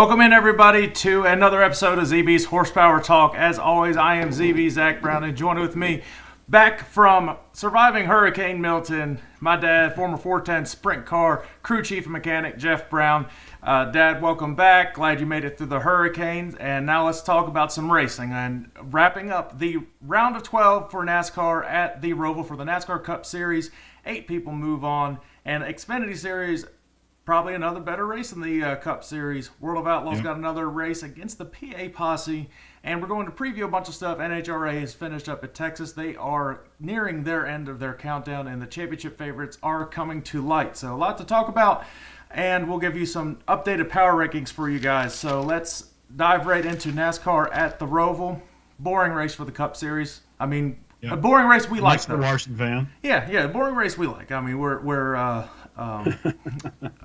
Welcome in, everybody, to another episode of ZB's Horsepower Talk. As always, I am ZB Zach Brown, and joined with me, back from surviving Hurricane Milton, my dad, former 410 sprint car crew chief and mechanic, Jeff Brown. Dad, welcome back. Glad you made it through the hurricanes. And now let's talk about some racing. And wrapping up the round of 12 for NASCAR at the Roval for the NASCAR Cup Series. 8 people move on. And Xfinity Series, probably another better race in the Cup Series. World of Outlaws got another race against the PA Posse. And we're going to preview a bunch of stuff. NHRA has finished up at Texas. They are nearing their end of their countdown, and the championship favorites are coming to light. So a lot to talk about, and we'll give you some updated power rankings for you guys. So let's dive right into NASCAR at the Roval. Boring race for the Cup Series. I mean, a boring race we like. The Larson fan. Yeah, boring race we like. I mean, we're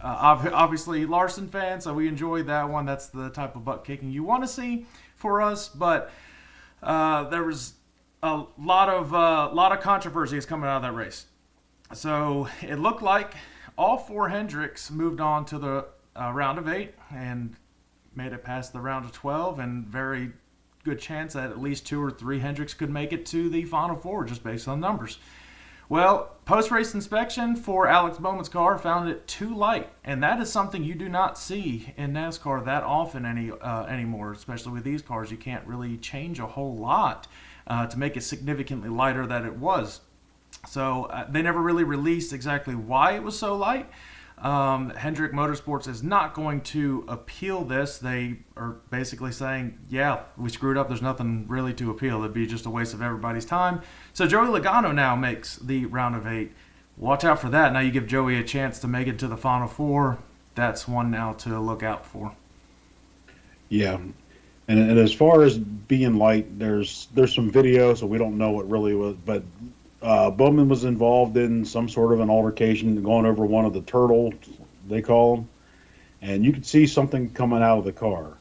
obviously Larson fans, so we enjoyed that one. That's the type of butt kicking you want to see for us. But there was a lot of controversies coming out of that race. So it looked like all 4 Hendricks moved on to the round of 8 and made it past the round of 12, and very good chance that at least 2 or 3 Hendricks could make it to the Final Four just based on numbers. Well, post-race inspection for Alex Bowman's car found it too light, and that is something you do not see in NASCAR that often anymore, especially with these cars. You can't really change a whole lot to make it significantly lighter than it was. So they never really released exactly why it was so light. Hendrick Motorsports is not going to appeal this. They are basically saying, yeah, we screwed up. There's nothing really to appeal. It'd be just a waste of everybody's time. So Joey Logano now makes the round of 8. Watch out for that. Now you give Joey a chance to make it to the Final Four. That's one now to look out for. Yeah. And as far as being light, there's some video, so we don't know what really was, but Bowman was involved in some sort of an altercation going over one of the turtles, they call them, and you could see something coming out of the car.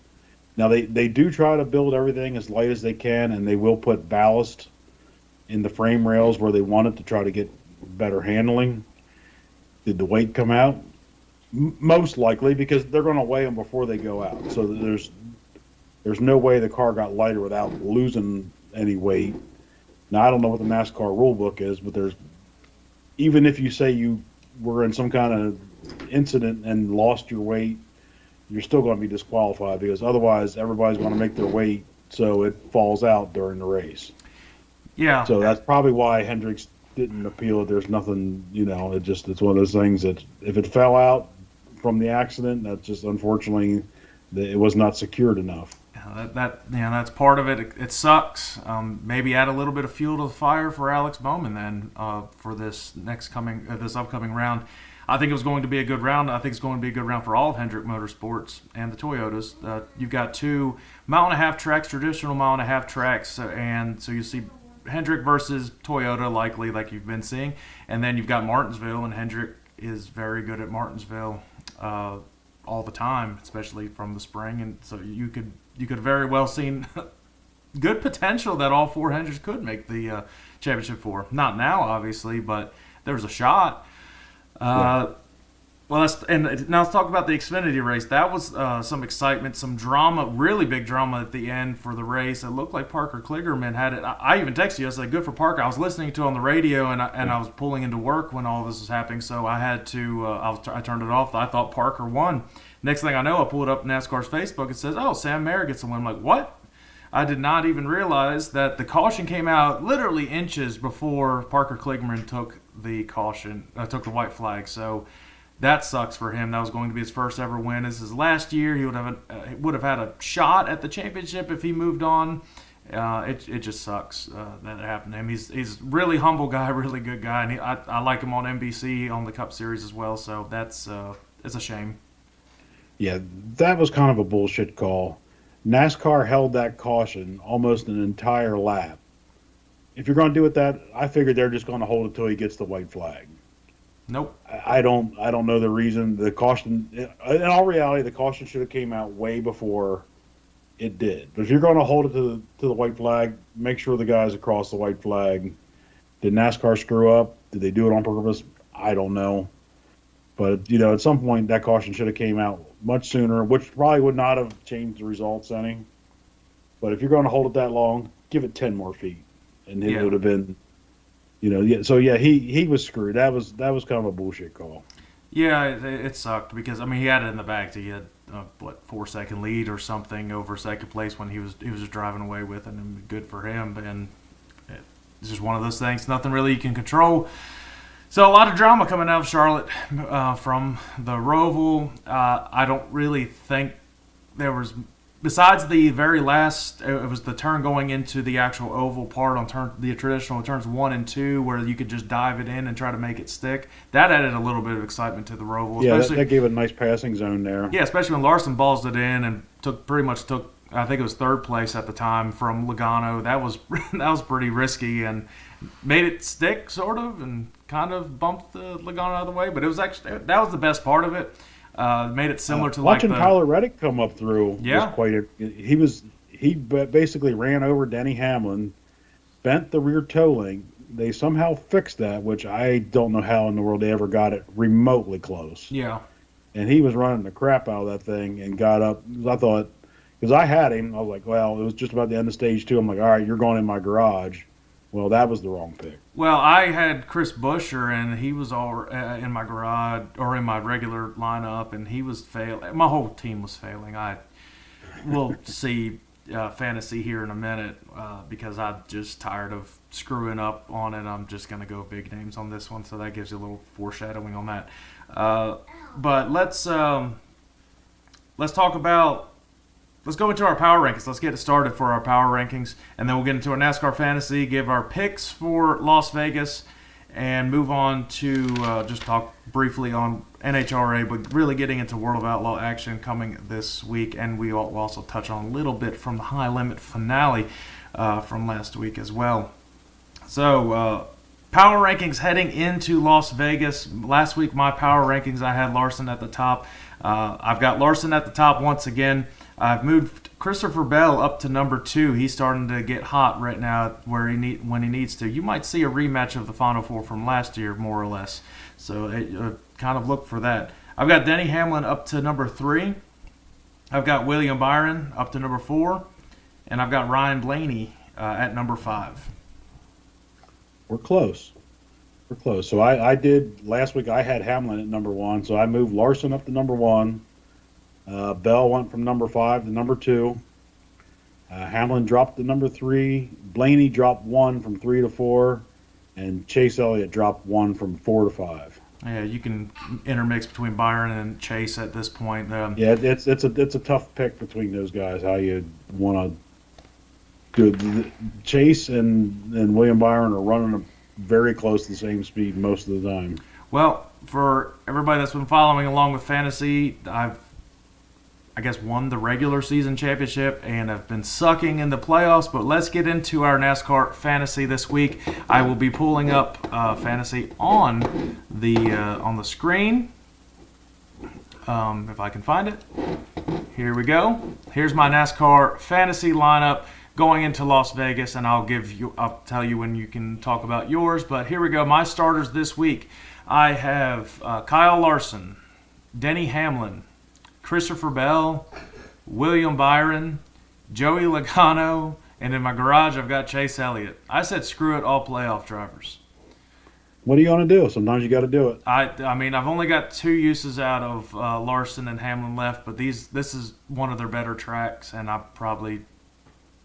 Now, they do try to build everything as light as they can, and they will put ballast in the frame rails where they want it to try to get better handling. Did the weight come out? Most likely, because they're going to weigh them before they go out. So there's no way the car got lighter without losing any weight. Now, I don't know what the NASCAR rule book is, but even if you say you were in some kind of incident and lost your weight, you're still going to be disqualified, because otherwise everybody's going to make their weight so it falls out during the race. Yeah. So that's probably why Hendricks didn't appeal it. There's nothing, it's one of those things that if it fell out from the accident, that's just unfortunately it was not secured enough. That's part of it. It sucks. Maybe add a little bit of fuel to the fire for Alex Bowman then for this upcoming round. I think it was going to be a good round. I think it's going to be a good round for all of Hendrick Motorsports and the Toyotas. You've got 2 mile-and-a-half tracks, traditional mile-and-a-half tracks, and so you see Hendrick versus Toyota likely, like you've been seeing, and then you've got Martinsville, and Hendrick is very good at Martinsville all the time, especially from the spring, and so you could very well seen good potential that all 4 Hendricks could make the championship 4. Not now, obviously, but there's a shot. Now let's talk about the Xfinity race. That was some excitement, some drama, really big drama at the end for the race. It looked like Parker Kligerman had it. I even texted you. I said, "Good for Parker." I was listening to it on the radio, and I was pulling into work when all this was happening, so I had to. I turned it off. I thought Parker won. Next thing I know, I pulled up NASCAR's Facebook. It says, "Oh, Sam Mayer gets the win." I'm like, "What?" I did not even realize that the caution came out literally inches before Parker Kligerman took the white flag. So that sucks for him. That was going to be his first ever win. This is last year. He would have had a shot at the championship if he moved on. It just sucks that it happened to him. He's a really humble guy, really good guy, and I like him on NBC on the Cup Series as well. So that's it's a shame. Yeah, that was kind of a bullshit call. NASCAR held that caution almost an entire lap. If you're going to do it I figured they're just going to hold it till he gets the white flag. Nope. I don't know the reason. The caution, in all reality, the caution should have came out way before it did. But if you're going to hold it to the white flag, make sure the guys across the white flag. Did NASCAR screw up? Did they do it on purpose? I don't know. But at some point that caution should have came out much sooner, which probably would not have changed the results any. But if you're going to hold it that long, give it 10 more feet, and it Yeah. would have been, yeah. So yeah, he was screwed. That was kind of a bullshit call. Yeah, it sucked because he had it in the bag to get 4-second lead or something over second place when he was just driving away with it, and good for him. And it's just one of those things, nothing really you can control. So a lot of drama coming out of Charlotte from the Roval. I don't really think there was, besides the very last, it was the turn going into the actual oval part on the traditional turns 1 and 2, where you could just dive it in and try to make it stick. That added a little bit of excitement to the Roval. Yeah, that gave a nice passing zone there. Yeah, especially when Larson balls it in and pretty much took, I think it was third place at the time from Logano. That was pretty risky and made it stick sort of, and kind of bumped the Logano out of the way. But it was actually, that was the best part of it. Made it similar to watching Tyler Reddick come up through. Yeah, was quite. He basically ran over Denny Hamlin, bent the rear toe link. They somehow fixed that, which I don't know how in the world they ever got it remotely close. Yeah. And he was running the crap out of that thing and got up. I thought, because I had him, I was like, well, it was just about the end of stage 2. I'm like, all right, you're going in my garage. Well, that was the wrong pick. Well, I had Chris Buescher, and he was all in my garage or in my regular lineup, and he was failing. My whole team was failing. We'll see fantasy here in a minute because I'm just tired of screwing up on it. I'm just going to go big names on this one, so that gives you a little foreshadowing on that. But let's talk about. Let's go into our power rankings. Let's get it started for our power rankings, and then we'll get into our NASCAR fantasy, give our picks for Las Vegas, and move on to just talk briefly on NHRA, but really getting into World of Outlaw action coming this week, and we will also touch on a little bit from the High Limit finale from last week as well. So, power rankings heading into Las Vegas. Last week, my power rankings, I had Larson at the top. I've got Larson at the top once again. I've moved Christopher Bell up to number 2. He's starting to get hot right now when he needs to. You might see a rematch of the Final Four from last year, more or less. So kind of look for that. I've got Denny Hamlin up to number 3. I've got William Byron up to number 4. And I've got Ryan Blaney at number 5. We're close. So I did, last week I had Hamlin at number 1, so I moved Larson up to number 1. Bell went from number 5 to number 2. Hamlin dropped to number 3. Blaney dropped 1 from 3 to 4. And Chase Elliott dropped 1 from 4 to 5. Yeah, you can intermix between Byron and Chase at this point. Yeah, it's a tough pick between those guys, how you want to do it. Chase and William Byron are running very close to the same speed most of the time. Well, for everybody that's been following along with fantasy, I've won the regular season championship and have been sucking in the playoffs. But let's get into our NASCAR fantasy this week. I will be pulling up fantasy on the screen if I can find it. Here we go. Here's my NASCAR fantasy lineup going into Las Vegas, and I'll tell you when you can talk about yours. But here we go. My starters this week. I have Kyle Larson, Denny Hamlin, Christopher Bell, William Byron, Joey Logano, and in my garage I've got Chase Elliott. I said screw it, all playoff drivers. What are you going to do? Sometimes you got to do it. I mean, I've only got 2 uses out of Larson and Hamlin left, but this is one of their better tracks, and I probably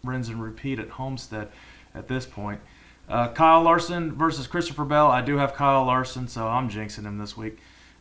rinse and repeat at Homestead at this point. Kyle Larson versus Christopher Bell. I do have Kyle Larson, so I'm jinxing him this week.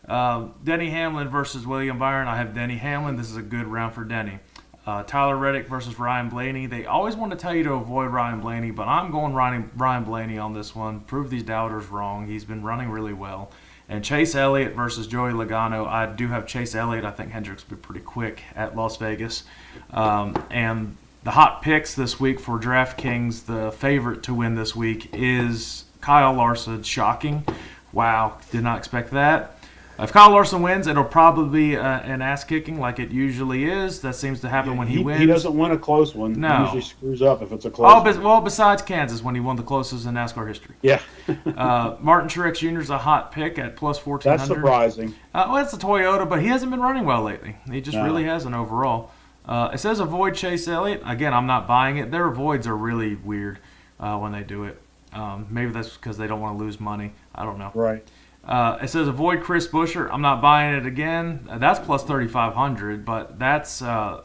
Denny Hamlin versus William Byron. I have Denny Hamlin. This is a good round for Denny. Tyler Reddick versus Ryan Blaney. They always want to tell you to avoid Ryan Blaney, but I'm going Ryan Blaney on this one. Prove these doubters wrong. He's been running really well. And Chase Elliott versus Joey Logano. I do have Chase Elliott. I think Hendricks will be pretty quick at Las Vegas. And the hot picks this week for DraftKings, the favorite to win this week is Kyle Larson. Shocking. Wow, did not expect that. If Kyle Larson wins, it'll probably be an ass kicking like it usually is. That seems to happen when he wins. He doesn't win a close one. No. He usually screws up if it's a close one. Well, besides Kansas when he won the closest in NASCAR history. Yeah. Martin Truex Jr. is a hot pick at plus 1,400. That's surprising. Well, it's a Toyota, but he hasn't been running well lately. He just really hasn't overall. It says avoid Chase Elliott. Again, I'm not buying it. Their avoids are really weird when they do it. Maybe that's because they don't want to lose money. I don't know. Right. It says avoid Chris Buescher. I'm not buying it again. That's plus 3,500, but that's I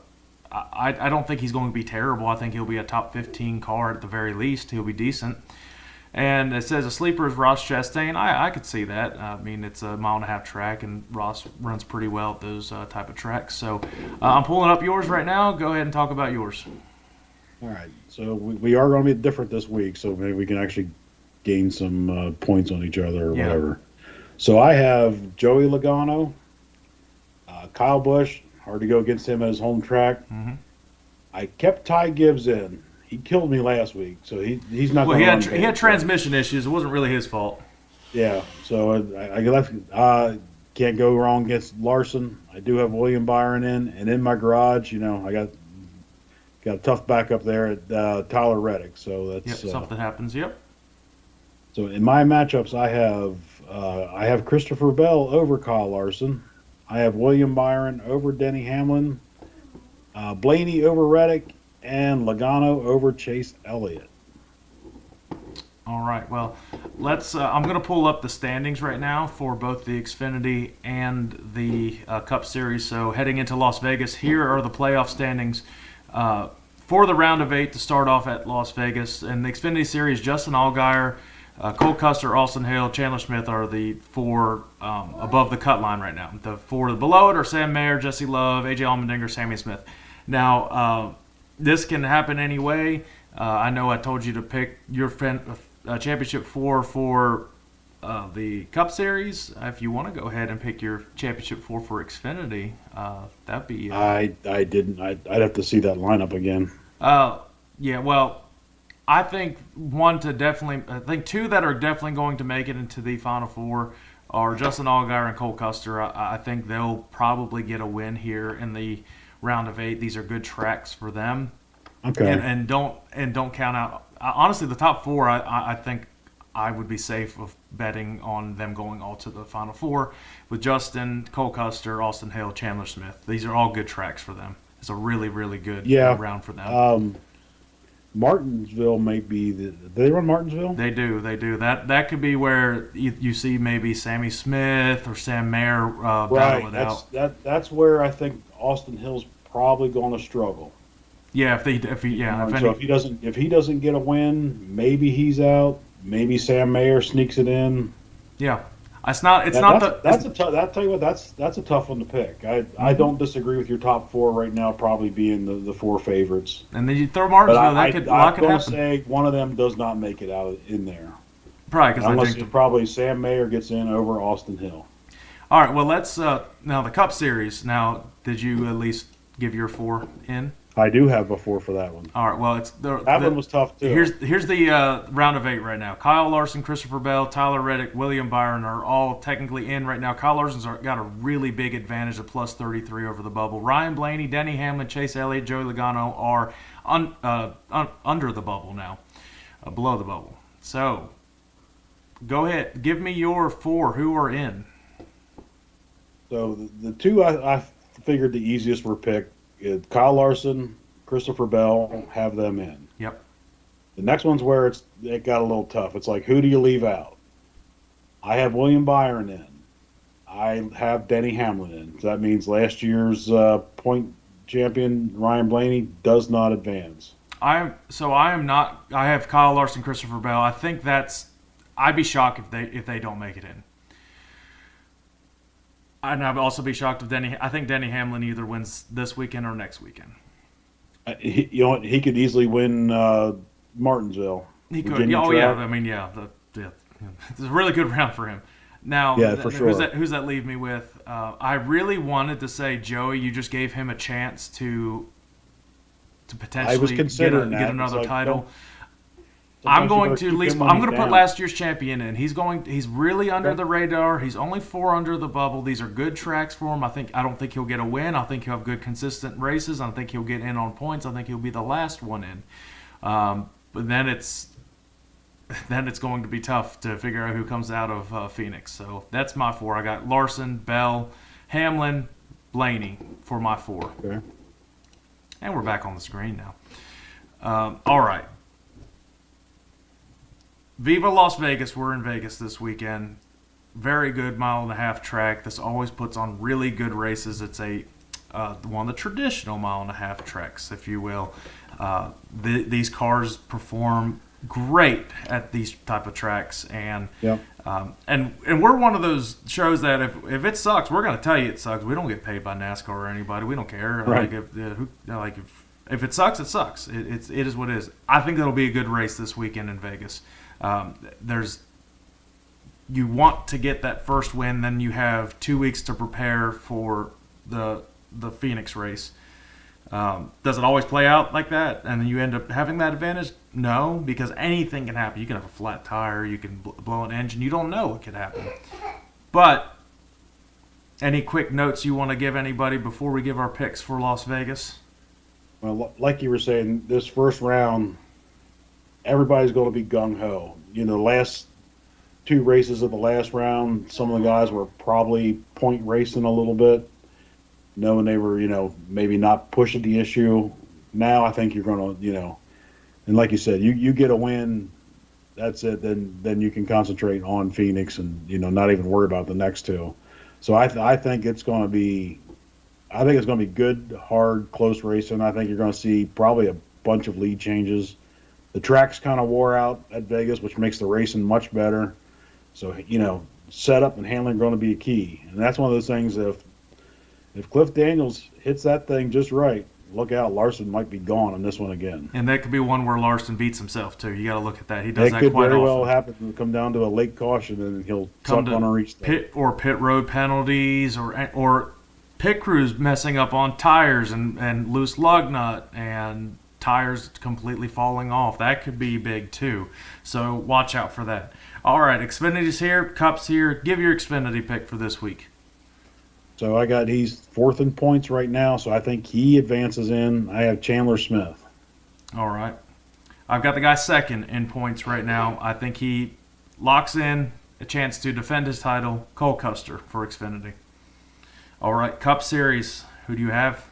don't think he's going to be terrible. I think he'll be a top 15 car at the very least. He'll be decent. And it says a sleeper is Ross Chastain. I could see that. I mean, it's a 1.5-mile track, and Ross runs pretty well at those type of tracks. So I'm pulling up yours right now. Go ahead and talk about yours. All right. So we are going to be different this week, so maybe we can actually gain some points on each other or whatever. So I have Joey Logano, Kyle Busch. Hard to go against him at his home track. Mm-hmm. I kept Ty Gibbs in. He killed me last week, so he's not. Well, he had transmission issues. It wasn't really his fault. Yeah, so I left. Can't go wrong against Larson. I do have William Byron in my garage. I got a tough backup there at Tyler Reddick. So that's something happens. Yep. So in my matchups, I have Christopher Bell over Kyle Larson. I have William Byron over Denny Hamlin, Blaney over Reddick, and Logano over Chase Elliott. All right. Well, let's. I'm going to pull up the standings right now for both the Xfinity and the Cup Series. So heading into Las Vegas, here are the playoff standings for the round of 8 to start off at Las Vegas. In the Xfinity Series, Justin Allgaier, Cole Custer, Austin Hill, Chandler Smith are the 4 above the cut line right now. The 4 below it are Sam Mayer, Jesse Love, AJ Allmendinger, Sammy Smith. Now, this can happen anyway. I know I told you to pick your championship 4 for the Cup Series. If you want to go ahead and pick your championship 4 for Xfinity, that'd be. I didn't. I'd have to see that lineup again. Yeah. Well, I think I think 2 that are definitely going to make it into the Final 4 are Justin Allgaier and Cole Custer. I think they'll probably get a win here in the round of 8. These are good tracks for them. Okay. And don't count out. Honestly, the top 4, I think I would be safe of betting on them going all to the Final 4 with Justin, Cole Custer, Austin Hill, Chandler Smith. These are all good tracks for them. It's a really, really good round for them. Martinsville may be do they run Martinsville? They do. That could be where you see maybe Sammy Smith or Sam Mayer battle it out. That's where I think Austin Hill's probably going to struggle. Yeah, if he doesn't get a win, maybe he's out. Maybe Sam Mayer sneaks it in. Yeah, that's a tough one to pick. I don't disagree with your top 4 right now, probably being the 4 favorites. And then you throw Martinsville, I'm going to say one of them does not make it out in there. Probably unless probably Sam Mayer gets in over Austin Hill. All right, well let's now the Cup Series. Now, did you at least give your 4 in? I do have a 4 for that one. All right. Well, that one was tough too. Here's the round of 8 right now. Kyle Larson, Christopher Bell, Tyler Reddick, William Byron are all technically in right now. Kyle Larson's got a really big advantage of plus 33 over the bubble. Ryan Blaney, Denny Hamlin, Chase Elliott, Joey Logano are under the bubble now, below the bubble. So go ahead, give me your 4. Who are in? So the 2 I figured the easiest were picked. Kyle Larson, Christopher Bell, have them in. Yep. The next one's where it got a little tough. It's like, who do you leave out? I have William Byron in. I have Denny Hamlin in. So that means last year's point champion Ryan Blaney does not advance. I am not. I have Kyle Larson, Christopher Bell. I think I'd be shocked if they don't make it in. And I'd also be shocked if I think Denny Hamlin either wins this weekend or next weekend. He could easily win Martinsville. He could. I mean, it's a really good round for him. Now, for sure. Who's that leave me with? I really wanted to say Joey. You just gave him a chance to potentially get another title. I'm Sometimes you going gotta to at keep least. him when I'm he's going to put down. last year's champion in. He's really under Okay. the radar. He's only 4 under the bubble. These are good tracks for him. I don't think he'll get a win. I think he'll have good consistent races. I think he'll get in on points. I think he'll be the last one in. But then it's going to be tough to figure out who comes out of Phoenix. So that's my 4. I got Larson, Bell, Hamlin, Blaney for my 4. Okay. And we're back on the screen now. All right. Viva Las Vegas. We're in Vegas this weekend. Very good 1.5-mile track. This always puts on really good races. It's one of the traditional 1.5-mile tracks, if you will. These cars perform great at these type of tracks, and Yep. and we're one of those shows that if it sucks, we're going to tell you it sucks. We don't get paid by NASCAR or anybody. We don't care. Right. If it sucks, it sucks. It is what it is. I think it'll be a good race this weekend in Vegas. You want to get that first win, then you have 2 weeks to prepare for the Phoenix race. Does it always play out like that, and then you end up having that advantage? No, because anything can happen. You can have a flat tire, you can blow an engine. You don't know what could happen. But any quick notes you want to give anybody before we give our picks for Las Vegas? Well, like you were saying, this first round, everybody's going to be gung ho. The last 2 races of the last round, some of the guys were probably point racing a little bit, knowing they were, maybe not pushing the issue. Now I think you're going to, and like you said, you get a win, that's it. Then you can concentrate on Phoenix and not even worry about the next 2. So I think it's going to be. I think it's going to be good, hard, close racing. I think you're going to see probably a bunch of lead changes. The track's kind of wore out at Vegas, which makes the racing much better. So, setup and handling are going to be a key. And that's one of those things, if Cliff Daniels hits that thing just right, look out, Larson might be gone on this one again. And that could be one where Larson beats himself, too. You got to look at that. He does It that could quite very often. well happen to come down to a late caution and he'll suck on a restart. Pit road penalties or pit crews messing up on tires and loose lug nut and tires completely falling off. That could be big too. So watch out for that. All right, Xfinity's here, Cup's here. Give your Xfinity pick for this week. So he's 4th in points right now, so I think he advances in. I have Chandler Smith. All right. I've got the guy 2nd in points right now. I think he locks in a chance to defend his title. Cole Custer for Xfinity. All right, Cup Series. Who do you have?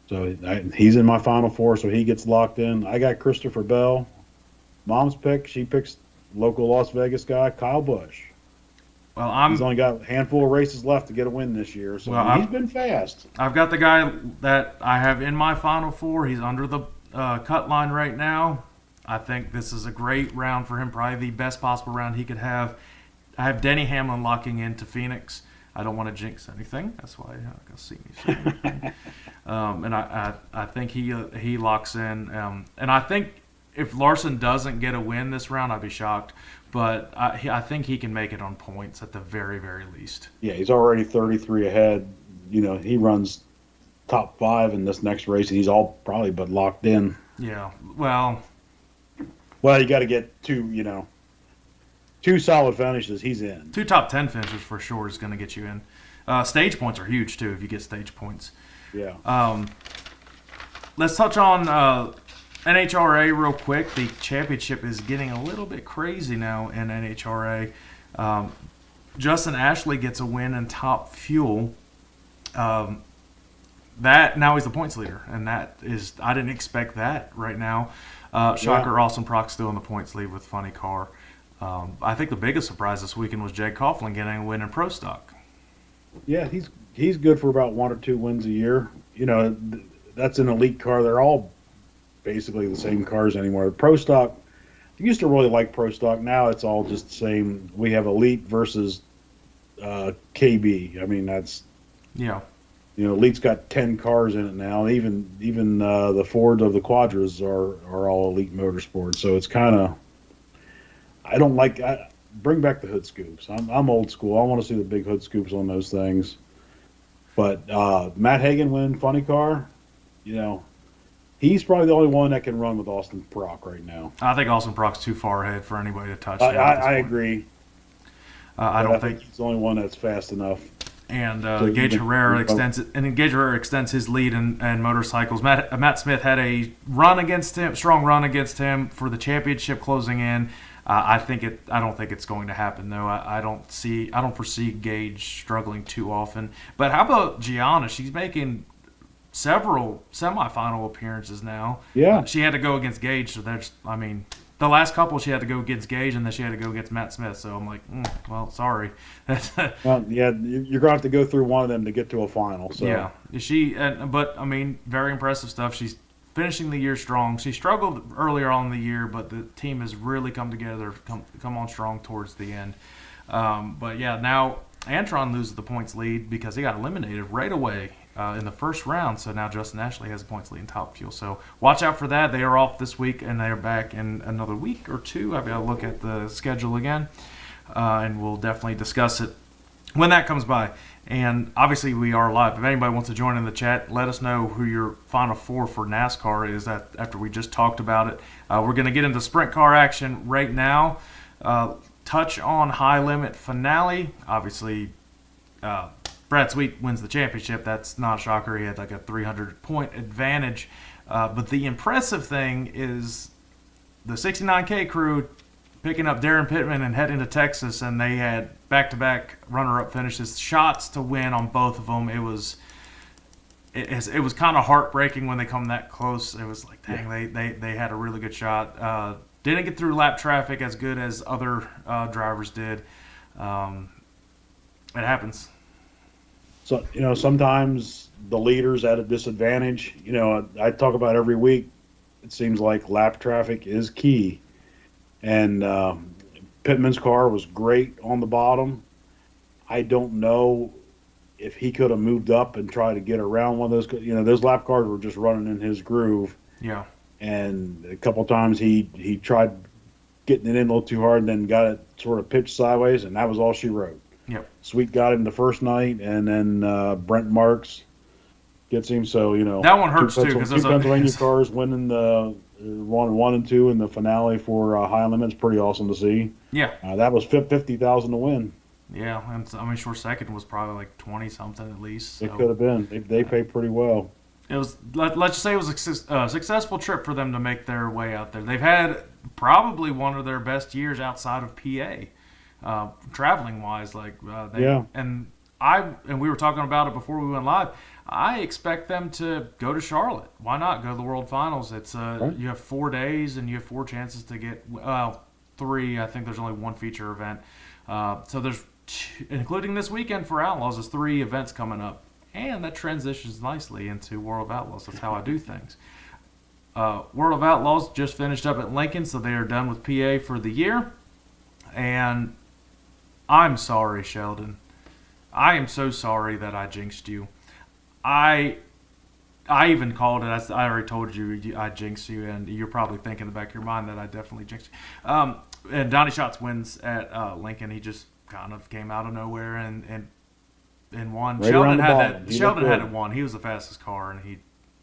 So he's in my final 4, so he gets locked in. I got Christopher Bell. Mom's pick, she picks local Las Vegas guy, Kyle Busch. Well, He's only got a handful of races left to get a win this year, so he's been fast. I've got the guy that I have in my final 4. He's under the cut line right now. I think this is a great round for him, probably the best possible round he could have. I have Denny Hamlin locking into Phoenix. I don't want to jinx anything. That's why you're not going to see me say anything. And I think he locks in. And I think if Larson doesn't get a win this round, I'd be shocked. But I think he can make it on points at the very, very least. Yeah, he's already 33 ahead. He runs top 5 in this next race, and he's all probably but locked in. Yeah, well, you got to get 2 solid finishes. He's in. 2 top 10 finishes for sure is going to get you in. Stage points are huge too if you get stage points. Yeah. Let's touch on NHRA real quick. The championship is getting a little bit crazy now in NHRA. Justin Ashley gets a win in Top Fuel. That now he's the points leader, and that is I didn't expect that right now. Shocker, Austin Prock still in the points lead with Funny Car. I think the biggest surprise this weekend was Jake Coughlin getting a win in Pro Stock. Yeah, he's good for about 1 or 2 wins a year. That's an elite car. They're all basically the same cars anymore. Pro Stock, I used to really like Pro Stock. Now it's all just the same. We have elite versus KB. I mean, that's Elite's got 10 cars in it now. Even the Fords of the Quadras are all elite motorsports. So it's kind of I don't like bring back the hood scoops. I'm old school. I want to see the big hood scoops on those things. But Matt Hagan winning Funny Car, he's probably the only one that can run with Austin Prock right now. I think Austin Brock's too far ahead for anybody to touch I, him at this I point. agree. I But don't I think think. he's the only one that's fast enough And to Gage even. Herrera extends his lead in motorcycles. Matt Smith had a strong run against him for the championship closing in. I don't think it's going to happen though. I don't foresee Gage struggling too often. But how about Gianna? She's making several semifinal appearances now. Yeah. She had to go against Gage, so the last couple she had to go against Gage, and then she had to go against Matt Smith. So I'm like, well, sorry. Well, yeah, you're going to have to go through one of them to get to a final. So Yeah, but very impressive stuff. She's finishing the year strong. She struggled earlier on in the year, but the team has really come together, come on strong towards the end. But yeah, now Antron loses the points lead because he got eliminated right away in the first round. So now Justin Ashley has the points lead in Top Fuel. So watch out for that. They are off this week, and they are back in another week or two. I've got to look at the schedule again, and we'll definitely discuss it when that comes by. And obviously we are live. If anybody wants to join in the chat, let us know who your Final Four for NASCAR is after we just talked about it. We're going to get into sprint car action right now. Touch on high limit finale. Obviously, Brad Sweet wins the championship. That's not a shocker. He had like a 300-point advantage. But the impressive thing is the 69K crew picking up Darren Pittman and heading to Texas, and they had back-to-back runner-up finishes, shots to win on both of them. It was kind of heartbreaking when they come that close. It was like, dang, they had a really good shot. Didn't get through lap traffic as good as other drivers did. It happens. So, sometimes the leader's at a disadvantage. I talk about every week. It seems like lap traffic is key. And Pittman's car was great on the bottom. I don't know if he could have moved up and tried to get around one of those. Those lap cars were just running in his groove. Yeah. And a couple times he tried getting it in a little too hard and then got it sort of pitched sideways, and that was all she wrote. Yep. Sweet got him the first night, and then Brent Marks gets him. So, that one hurts too because two Pennsylvania cars winning the one and two in the finale for high limits. Pretty awesome to see. Yeah. That was $50,000 to win. Yeah, and sure second was probably like 20 something at least. So. It could have been. They pay pretty well. It was. Let's just say it was a successful trip for them to make their way out there. They've had probably one of their best years outside of PA, traveling wise. Yeah. And we were talking about it before we went live. I expect them to go to Charlotte. Why not go to the World Finals? It's Right. You have 4 days and you have 4 chances to get 3. I think there's only one feature event. So there's including this weekend for Outlaws, there's 3 events coming up. And that transitions nicely into World of Outlaws. That's how I do things. World of Outlaws just finished up at Lincoln, so they are done with PA for the year. And I'm sorry, Sheldon. I am so sorry that I jinxed you. I even called it. I already told you I jinxed you, and you're probably thinking in the back of your mind that I definitely jinxed you. And Donnie Schatz wins at Lincoln. He just kind of came out of nowhere and won. Right Sheldon had it won. He was the fastest car, and he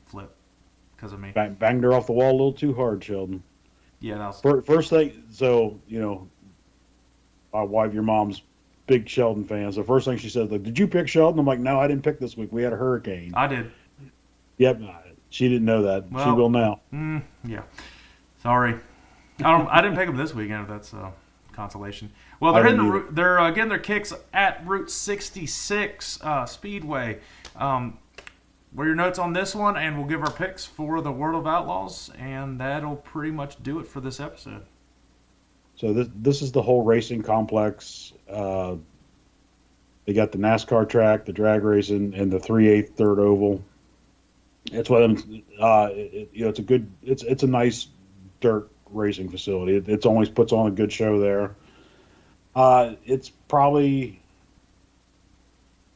flipped because of me. Banged her off the wall a little too hard, Sheldon. Yeah, that was First thing. So my wife, your mom's big Sheldon fan. So first thing she said, like, "Did you pick Sheldon?" I'm like, "No, I didn't pick this week. We had a hurricane." I did. Yep. She didn't know that. Well, she will now. Yeah. Sorry. I didn't pick them this weekend. If that's consolation. Well, they're getting their kicks at Route 66 Speedway. What are your notes on this one? And we'll give our picks for the World of Outlaws, and that'll pretty much do it for this episode. So this is the whole racing complex. They got the NASCAR track, the drag racing, and the 3/8 third oval. It's what it's a nice dirt racing facility. It's always puts on a good show there. It's probably,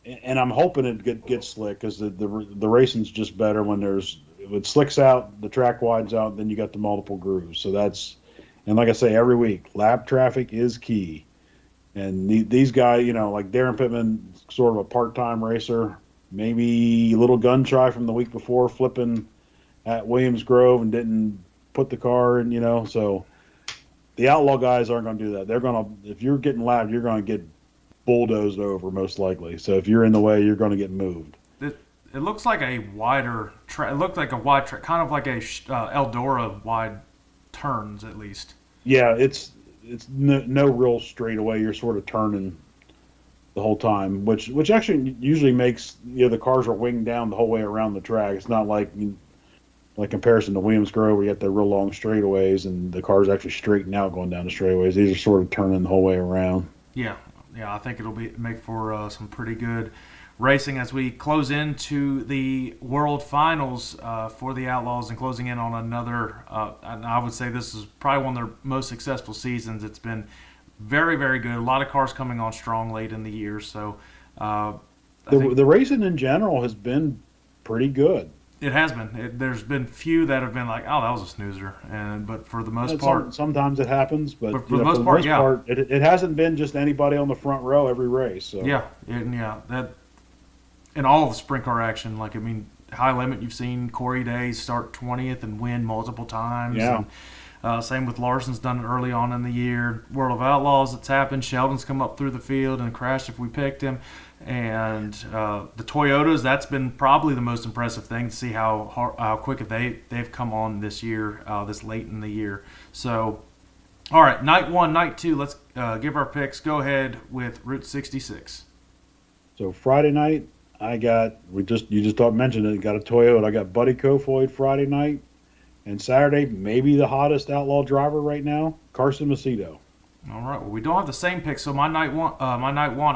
and I'm hoping it gets slick because the racing's just better when it slicks out, the track widens out, then you got the multiple grooves. So and like I say every week, lap traffic is key. And these guys, like Darren Pittman, sort of a part-time racer, maybe a little gun shy from the week before, flipping at Williams Grove and didn't put the car in, so the Outlaw guys aren't going to do that. They're going to, if you're getting loud, you're going to get bulldozed over most likely. So if you're in the way, you're going to get moved. It looks like a wider track. It looked like a wide track, kind of like a Eldora wide turns at least. Yeah, it's no real straightaway. You're sort of turning the whole time, which actually usually makes the cars are winged down the whole way around the track. It's not like comparison to Williams Grove where you got the real long straightaways and the cars actually straighten out going down the straightaways. These are sort of turning the whole way around. Yeah, I think it'll make for some pretty good racing as we close into the World Finals for the Outlaws and closing in on another. And I would say this is probably one of their most successful seasons. It's been very, very good. A lot of cars coming on strong late in the year. So the racing in general has been pretty good. It has been. There's been few that have been like, oh, that was a snoozer. But for the most part, sometimes it happens. But for the most part, it hasn't been just anybody on the front row every race. So that. And all of the sprint car action, high limit. You've seen Corey Days start 20th and win multiple times. Yeah. And, same with Larson's done it early on in the year. World of Outlaws, it's happened. Sheldon's come up through the field and crashed if we picked him. And the Toyotas, that's been probably the most impressive thing to see how quick they've come on this year, this late in the year. So, all right, night 1, night 2. Let's give our picks. Go ahead with Route 66. So Friday night, you just mentioned it. Got a Toyota. I got Buddy Kofoid Friday night, and Saturday maybe the hottest Outlaw driver right now, Carson Macedo. All right. Well, we don't have the same picks. So my night one,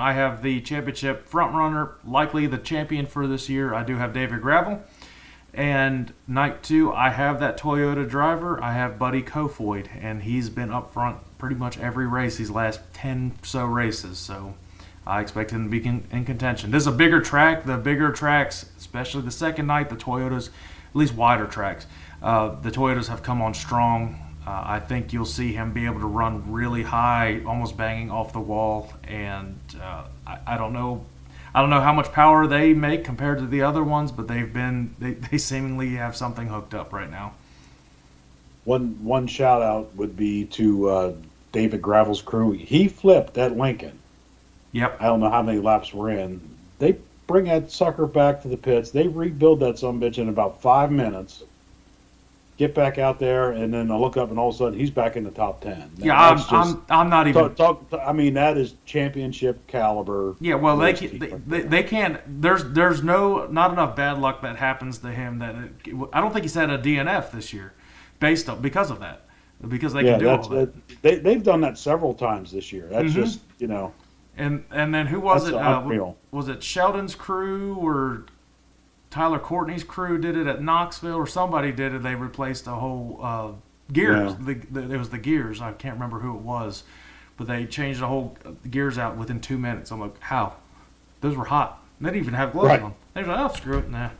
I have the championship front runner, likely the champion for this year. I do have David Gravel, and night 2, I have that Toyota driver. I have Buddy Kofoid, and he's been up front pretty much every race these last 10 so races. So I expect him to be in contention. This is a bigger track. The bigger tracks, especially the second night, the Toyotas, at least wider tracks, the Toyotas have come on strong. I think you'll see him be able to run really high, almost banging off the wall. And I don't know how much power they make compared to the other ones, but they seemingly have something hooked up right now. One shout out would be to David Gravel's crew. He flipped at Lincoln. Yep. I don't know how many laps we're in. They bring that sucker back to the pits. They rebuild that sumbitch in about 5 minutes. Get back out there, and then I look up, and all of a sudden he's back in the top 10. Yeah, I'm not even. I mean, that is championship caliber. Yeah, well, they can't. There's not enough bad luck that happens to him that I don't think he's had a DNF this year, because of that, because they can do all that. They've done that several times this year. That's just And then who was it? Unreal. Was it Sheldon's crew or Tyler Courtney's crew did it at Knoxville, or somebody did it? They replaced the whole gears. Yeah. It was the gears. I can't remember who it was, but they changed the whole gears out within 2 minutes. I'm like, how? Those were hot. They didn't even have gloves on. They were like, oh, screw it, nah.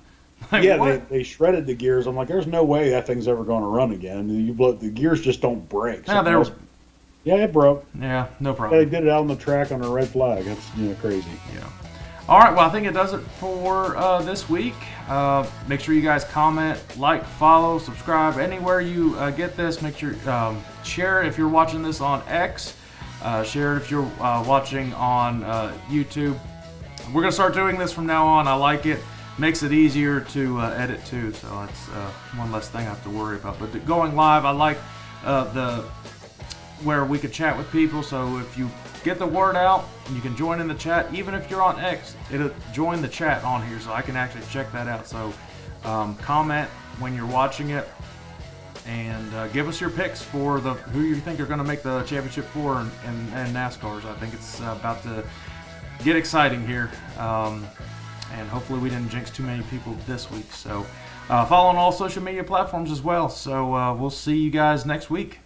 Like, they shredded the gears. I'm like, there's no way that thing's ever going to run again. The gears just don't break. Yeah, it broke. Yeah, no problem. They did it out on the track on a red flag. That's crazy. Yeah. All right, well, I think it does it for this week. Make sure you guys comment, like, follow, subscribe, anywhere you get this. Make sure share it if you're watching this on X. Share it if you're watching on YouTube. We're going to start doing this from now on. I like it. Makes it easier to edit too, so that's one less thing I have to worry about. But going live, I like where we could chat with people. So if you get the word out, you can join in the chat. Even if you're on X, it'll join the chat on here, so I can actually check that out. So comment when you're watching it, and give us your picks for who you think are going to make the championship four and NASCARs. I think it's about to get exciting here. And hopefully we didn't jinx too many people this week. So follow on all social media platforms as well. So we'll see you guys next week.